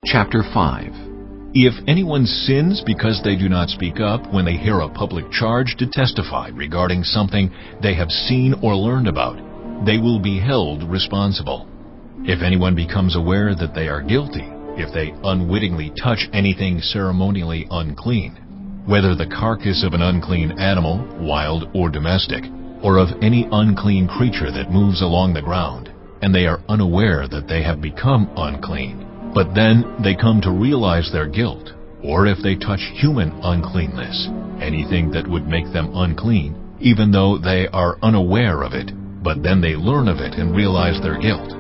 Chapter 5. If anyone sins because they do not speak up when they hear a public charge to testify regarding something they have seen or learned about, they will be held responsible. If anyone becomes aware that they are guilty, if they unwittingly touch anything ceremonially unclean, whether the carcass of an unclean animal, wild or domestic, or of any unclean creature that moves along the ground, and they are unaware that they have become unclean, but then they come to realize their guilt, or if they touch human uncleanness, anything that would make them unclean, even though they are unaware of it, but then they learn of it and realize their guilt,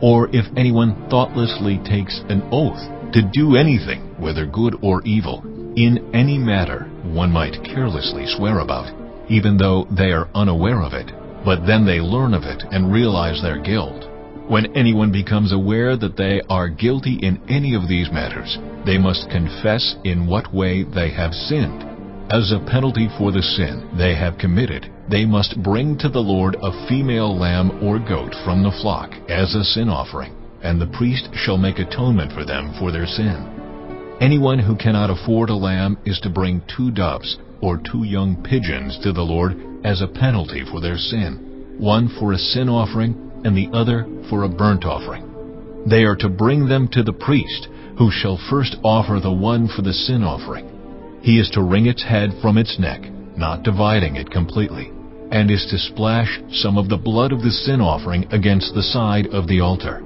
or if anyone thoughtlessly takes an oath to do anything, whether good or evil, in any matter one might carelessly swear about, even though they are unaware of it, but then they learn of it and realize their guilt. When anyone becomes aware that they are guilty in any of these matters, they must confess in what way they have sinned. As a penalty for the sin they have committed, they must bring to the Lord a female lamb or goat from the flock as a sin offering, and the priest shall make atonement for them for their sin. Anyone who cannot afford a lamb is to bring 2 doves or 2 young pigeons to the Lord as a penalty for their sin, one for a sin offering and the other for a burnt offering. They are to bring them to the priest, who shall first offer the one for the sin offering. He is to wring its head from its neck, not dividing it completely, and is to splash some of the blood of the sin offering against the side of the altar.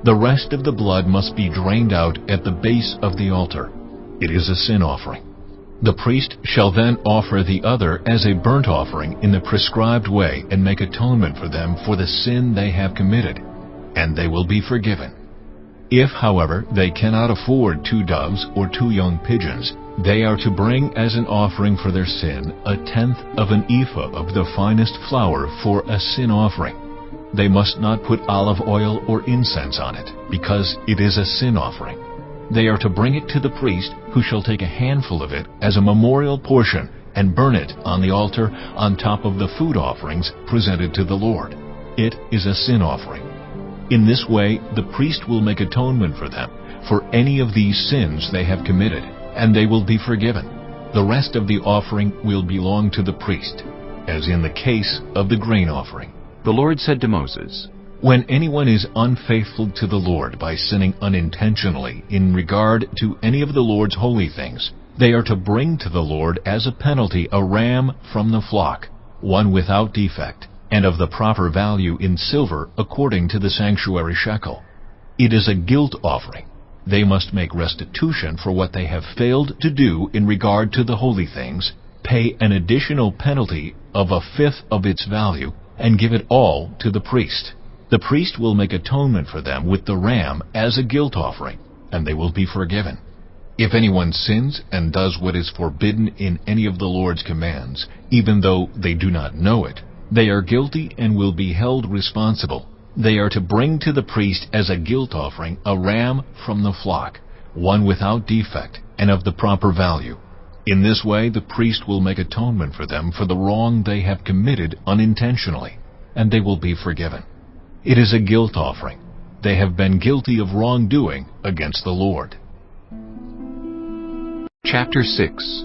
The rest of the blood must be drained out at the base of the altar. It is a sin offering. The priest shall then offer the other as a burnt offering in the prescribed way and make atonement for them for the sin they have committed, and they will be forgiven. If, however, they cannot afford 2 doves or 2 young pigeons, they are to bring as an offering for their sin 1/10 of an ephah of the finest flour for a sin offering. They must not put olive oil or incense on it, because it is a sin offering. They are to bring it to the priest, who shall take a handful of it as a memorial portion and burn it on the altar on top of the food offerings presented to the Lord. It is a sin offering. In this way, the priest will make atonement for them for any of these sins they have committed, and they will be forgiven. The rest of the offering will belong to the priest, as in the case of the grain offering. The Lord said to Moses, When anyone is unfaithful to the Lord by sinning unintentionally in regard to any of the Lord's holy things, they are to bring to the Lord as a penalty a ram from the flock, one without defect, and of the proper value in silver according to the sanctuary shekel. It is a guilt offering. They must make restitution for what they have failed to do in regard to the holy things, pay an additional penalty of 1/5 of its value, and give it all to the priest. The priest will make atonement for them with the ram as a guilt offering, and they will be forgiven. If anyone sins and does what is forbidden in any of the Lord's commands, even though they do not know it, they are guilty and will be held responsible. They are to bring to the priest as a guilt offering a ram from the flock, one without defect and of the proper value. In this way the priest will make atonement for them for the wrong they have committed unintentionally, and they will be forgiven. It is a guilt offering. They have been guilty of wrongdoing against the Lord. Chapter 6.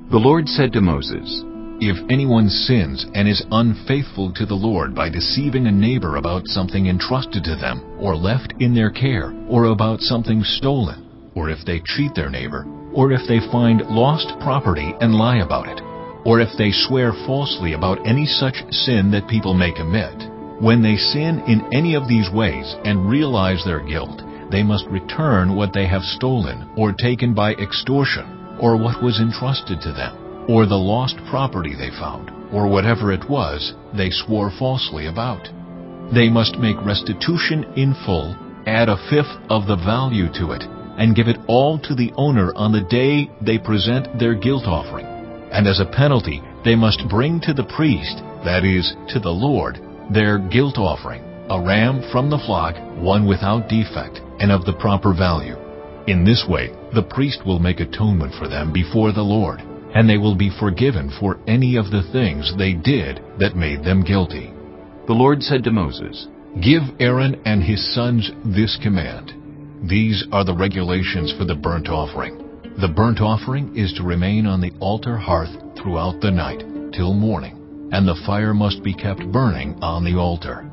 The Lord said to Moses, If anyone sins and is unfaithful to the Lord by deceiving a neighbor about something entrusted to them or left in their care, or about something stolen, or if they cheat their neighbor, or if they find lost property and lie about it, or if they swear falsely about any such sin that people may commit, when they sin in any of these ways and realize their guilt, they must return what they have stolen or taken by extortion, or what was entrusted to them, or the lost property they found, or whatever it was they swore falsely about. They must make restitution in full, add 1/5 of the value to it, and give it all to the owner on the day they present their guilt offering. And as a penalty, they must bring to the priest, that is, to the Lord, their guilt offering, a ram from the flock, one without defect, and of the proper value. In this way, the priest will make atonement for them before the Lord, and they will be forgiven for any of the things they did that made them guilty. The Lord said to Moses, Give Aaron and his sons this command. These are the regulations for the burnt offering. The burnt offering is to remain on the altar hearth throughout the night, till morning, and the fire must be kept burning on the altar.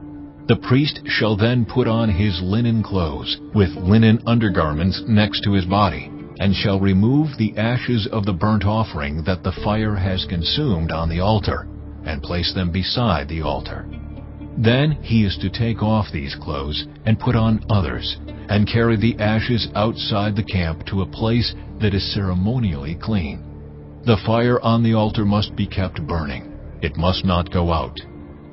The priest shall then put on his linen clothes, with linen undergarments next to his body, and shall remove the ashes of the burnt offering that the fire has consumed on the altar, and place them beside the altar. Then he is to take off these clothes and put on others, and carry the ashes outside the camp to a place that is ceremonially clean. The fire on the altar must be kept burning. It must not go out.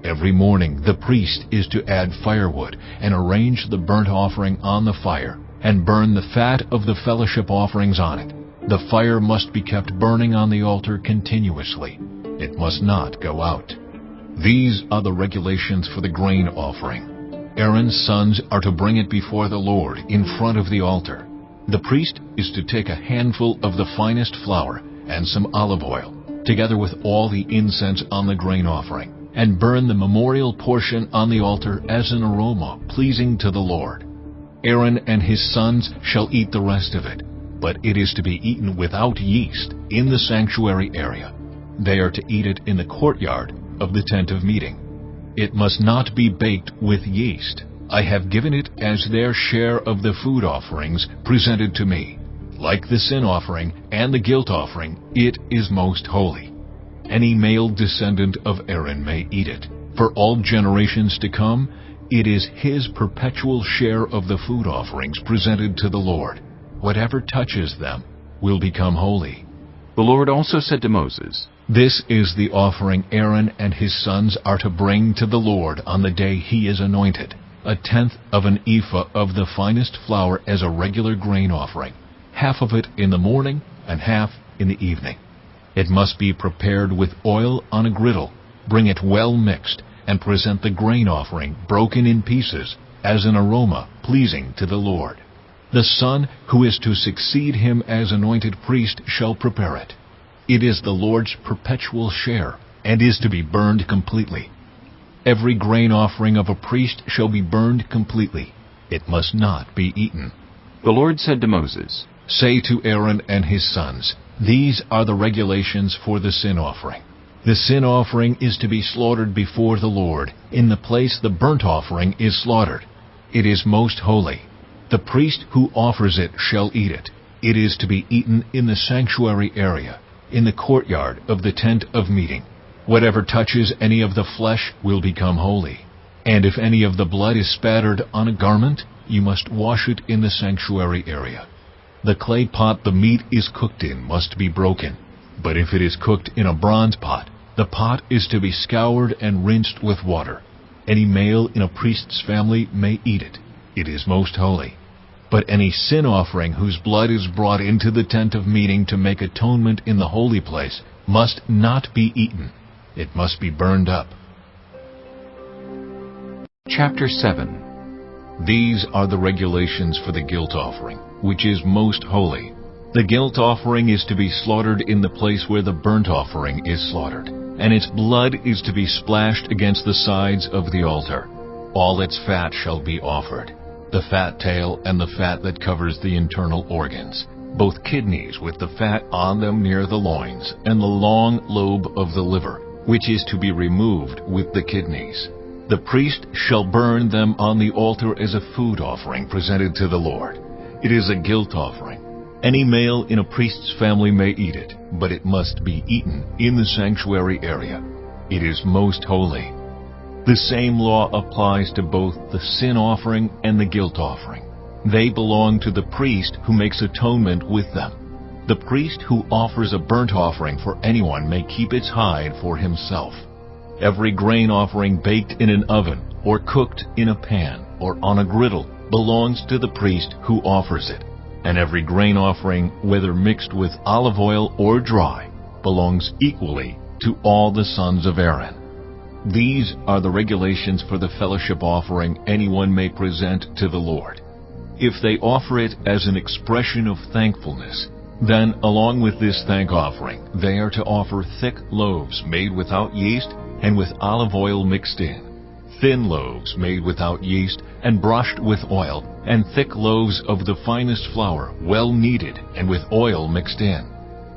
Every morning the priest is to add firewood and arrange the burnt offering on the fire, and burn the fat of the fellowship offerings on it. The fire must be kept burning on the altar continuously. It must not go out. These are the regulations for the grain offering. Aaron's sons are to bring it before the Lord in front of the altar. The priest is to take a handful of the finest flour and some olive oil, together with all the incense on the grain offering, and burn the memorial portion on the altar as an aroma pleasing to the Lord. Aaron and his sons shall eat the rest of it, but it is to be eaten without yeast in the sanctuary area. They are to eat it in the courtyard of the tent of meeting. It must not be baked with yeast. I have given it as their share of the food offerings presented to me. Like the sin offering and the guilt offering, it is most holy. Any male descendant of Aaron may eat it. For all generations to come, it is his perpetual share of the food offerings presented to the Lord. Whatever touches them will become holy. The Lord also said to Moses, This is the offering Aaron and his sons are to bring to the Lord on the day he is anointed, 1/10 of an ephah of the finest flour as a regular grain offering, half of it in the morning and half in the evening. It must be prepared with oil on a griddle. Bring it well mixed, and present the grain offering broken in pieces as an aroma pleasing to the Lord. The son who is to succeed him as anointed priest shall prepare it. It is the Lord's perpetual share, and is to be burned completely. Every grain offering of a priest shall be burned completely. It must not be eaten. The Lord said to Moses, Say to Aaron and his sons, These are the regulations for the sin offering. The sin offering is to be slaughtered before the Lord, in the place the burnt offering is slaughtered. It is most holy. The priest who offers it shall eat it. It is to be eaten in the sanctuary area, in the courtyard of the tent of meeting. Whatever touches any of the flesh will become holy. And if any of the blood is spattered on a garment, you must wash it in the sanctuary area. The clay pot the meat is cooked in must be broken. But if it is cooked in a bronze pot, the pot is to be scoured and rinsed with water. Any male in a priest's family may eat it. It is most holy. But any sin offering whose blood is brought into the tent of meeting to make atonement in the holy place must not be eaten. It must be burned up. Chapter 7. These are the regulations for the guilt offering, which is most holy. The guilt offering is to be slaughtered in the place where the burnt offering is slaughtered, and its blood is to be splashed against the sides of the altar. All its fat shall be offered, the fat tail and the fat that covers the internal organs, both kidneys with the fat on them near the loins, and the long lobe of the liver, which is to be removed with the kidneys. The priest shall burn them on the altar as a food offering presented to the Lord. It is a guilt offering. Any male in a priest's family may eat it, but it must be eaten in the sanctuary area. It is most holy. The same law applies to both the sin offering and the guilt offering. They belong to the priest who makes atonement with them. The priest who offers a burnt offering for anyone may keep its hide for himself. Every grain offering baked in an oven or cooked in a pan or on a griddle belongs to the priest who offers it. And every grain offering, whether mixed with olive oil or dry, belongs equally to all the sons of Aaron. These are the regulations for the fellowship offering anyone may present to the Lord. If they offer it as an expression of thankfulness, then along with this thank offering, they are to offer thick loaves made without yeast and with olive oil mixed in, thin loaves made without yeast and brushed with oil and thick loaves of the finest flour, well kneaded and with oil mixed in.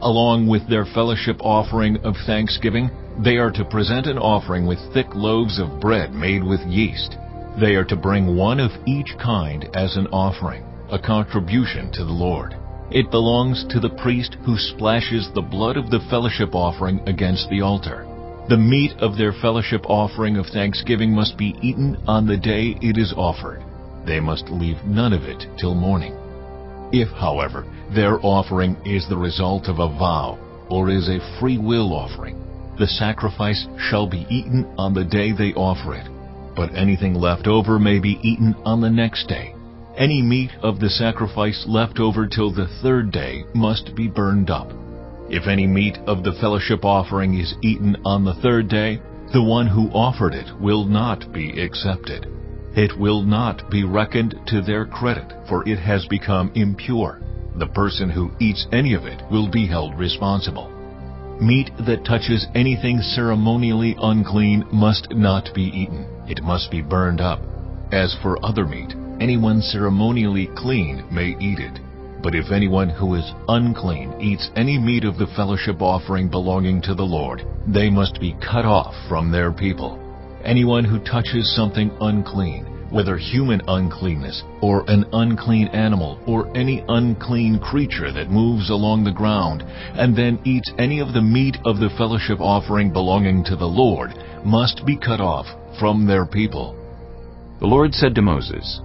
Along with their fellowship offering of thanksgiving, they are to present an offering with thick loaves of bread made with yeast. They are to bring one of each kind as an offering, a contribution to the Lord. It belongs to the priest who splashes the blood of the fellowship offering against the altar. The meat of their fellowship offering of thanksgiving must be eaten on the day it is offered. They must leave none of it till morning. If, however, their offering is the result of a vow or is a free will offering, the sacrifice shall be eaten on the day they offer it, but anything left over may be eaten on the next day. Any meat of the sacrifice left over till the third day must be burned up. If any meat of the fellowship offering is eaten on the third day, the one who offered it will not be accepted. It will not be reckoned to their credit, for it has become impure. The person who eats any of it will be held responsible. Meat that touches anything ceremonially unclean must not be eaten. It must be burned up. As for other meat, anyone ceremonially clean may eat it. But if anyone who is unclean eats any meat of the fellowship offering belonging to the Lord, they must be cut off from their people. Anyone who touches something unclean, whether human uncleanness, or an unclean animal, or any unclean creature that moves along the ground, and then eats any of the meat of the fellowship offering belonging to the Lord, must be cut off from their people. The Lord said to Moses,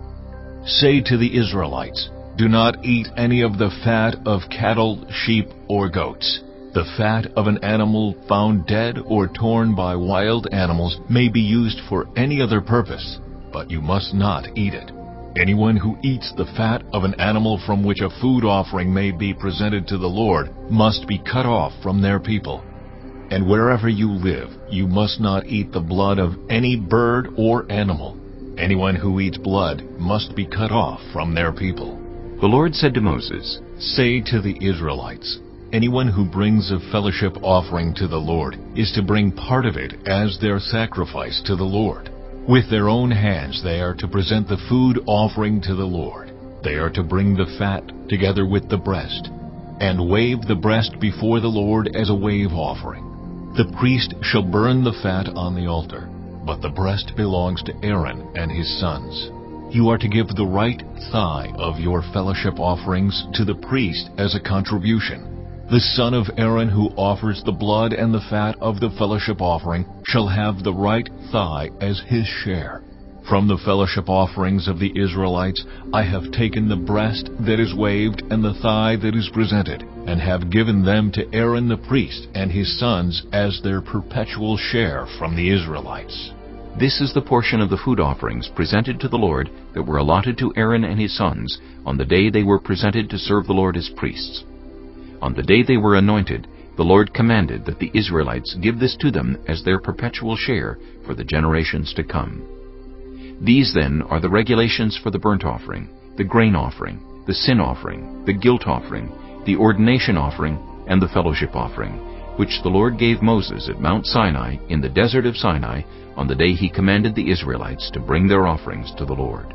"Say to the Israelites, do not eat any of the fat of cattle, sheep, or goats. The fat of an animal found dead or torn by wild animals may be used for any other purpose, but you must not eat it. Anyone who eats the fat of an animal from which a food offering may be presented to the Lord must be cut off from their people. And wherever you live, you must not eat the blood of any bird or animal. Anyone who eats blood must be cut off from their people." The Lord said to Moses, "Say to the Israelites, anyone who brings a fellowship offering to the Lord is to bring part of it as their sacrifice to the Lord. With their own hands they are to present the food offering to the Lord. They are to bring the fat together with the breast, and wave the breast before the Lord as a wave offering. The priest shall burn the fat on the altar, but the breast belongs to Aaron and his sons. You are to give the right thigh of your fellowship offerings to the priest as a contribution. The son of Aaron who offers the blood and the fat of the fellowship offering shall have the right thigh as his share. From the fellowship offerings of the Israelites I have taken the breast that is waved and the thigh that is presented, and have given them to Aaron the priest and his sons as their perpetual share from the Israelites." "This is the portion of the food offerings presented to the Lord that were allotted to Aaron and his sons on the day they were presented to serve the Lord as priests. On the day they were anointed, the Lord commanded that the Israelites give this to them as their perpetual share for the generations to come. These then are the regulations for the burnt offering, the grain offering, the sin offering, the guilt offering, the ordination offering, and the fellowship offering, which the Lord gave Moses at Mount Sinai in the desert of Sinai on the day he commanded the Israelites to bring their offerings to the Lord."